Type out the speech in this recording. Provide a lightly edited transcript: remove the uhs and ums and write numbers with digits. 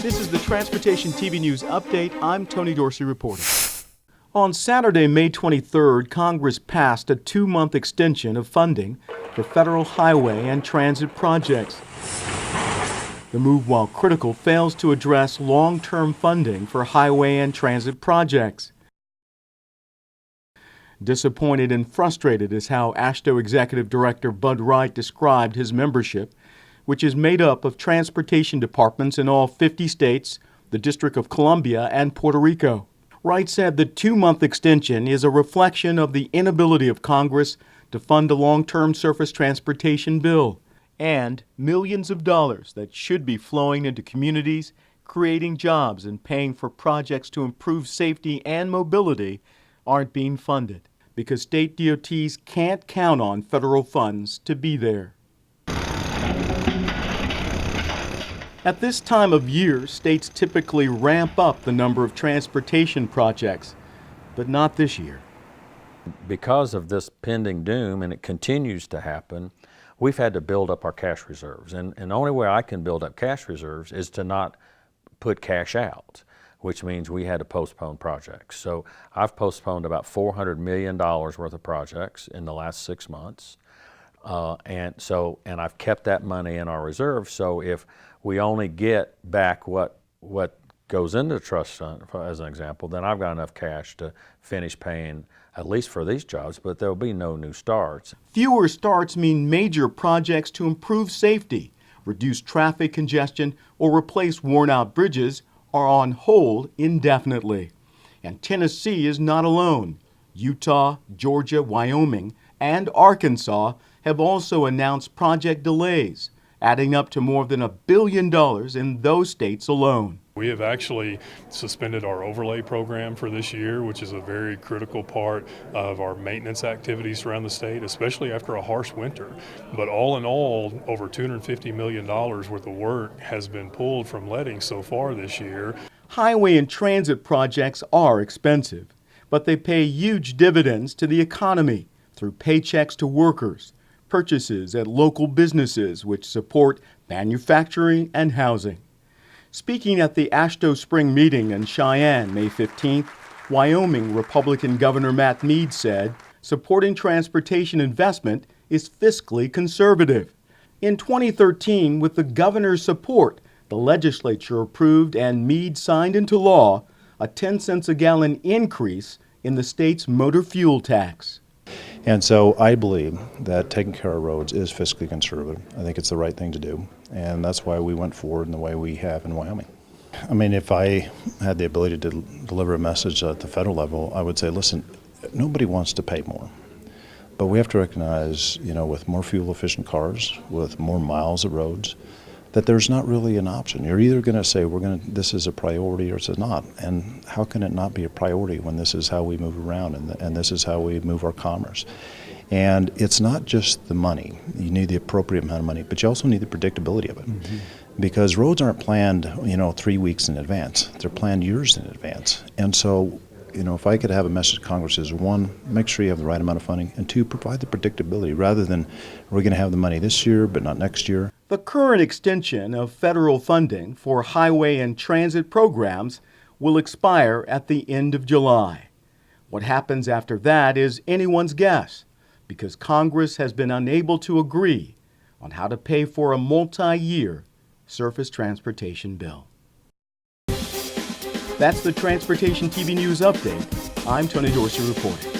This is the Transportation TV News Update. I'm Tony Dorsey reporting. On Saturday, May 23rd, Congress passed a 2-month extension of funding for federal highway and transit projects. The move, while critical, fails to address long-term funding for highway and transit projects. Disappointed and frustrated is how AASHTO Executive Director Bud Wright described his membership, which is made up of transportation departments in all 50 states, the District of Columbia, and Puerto Rico. Wright said the 2-month extension is a reflection of the inability of Congress to fund a long-term surface transportation bill, and millions of dollars that should be flowing into communities, creating jobs, and paying for projects to improve safety and mobility aren't being funded because state DOTs can't count on federal funds to be there. At this time of year, states typically ramp up the number of transportation projects, but not this year. Because of this pending doom, and it continues to happen, we've had to build up our cash reserves. And the only way I can build up cash reserves is to not put cash out, which means we had to postpone projects. So I've postponed about $400 million worth of projects in the last 6 months. And I've kept that money in our reserve, so if we only get back what goes into the trust fund, as an example, then I've got enough cash to finish paying at least for these jobs, but there'll be no new starts. Fewer starts mean major projects to improve safety, reduce traffic congestion, or replace worn-out bridges are on hold indefinitely. And Tennessee is not alone. Utah, Georgia, Wyoming, and Arkansas have also announced project delays, adding up to more than $1 billion in those states alone. We have actually suspended our overlay program for this year, which is a very critical part of our maintenance activities around the state, especially after a harsh winter. But all in all, over $250 million worth of work has been pulled from lettings so far this year. Highway and transit projects are expensive, but they pay huge dividends to the economy through paychecks to workers, purchases at local businesses which support manufacturing and housing. Speaking at the AASHTO Spring Meeting in Cheyenne, May 15th, Wyoming Republican Governor Matt Mead said supporting transportation investment is fiscally conservative. In 2013, with the governor's support, the legislature approved and Mead signed into law a 10 cents a gallon increase in the state's motor fuel tax. And so I believe that taking care of roads is fiscally conservative. I think it's the right thing to do, and that's why we went forward in the way we have in Wyoming. I mean, if I had the ability to deliver a message at the federal level, I would say, listen, nobody wants to pay more. But we have to recognize, with more fuel-efficient cars, with more miles of roads, that there's not really an option. You're either going to say this is a priority or it's not. And how can it not be a priority when this is how we move around and this is how we move our commerce? And it's not just the money. You need the appropriate amount of money, but you also need the predictability of it. Mm-hmm. Because roads aren't planned, 3 weeks in advance. They're planned years in advance. And so, if I could have a message to Congress is, 1, make sure you have the right amount of funding, and 2, provide the predictability rather than we're going to have the money this year but not next year. The current extension of federal funding for highway and transit programs will expire at the end of July. What happens after that is anyone's guess, because Congress has been unable to agree on how to pay for a multi-year surface transportation bill. That's the Transportation TV News Update. I'm Tony Dorsey reporting.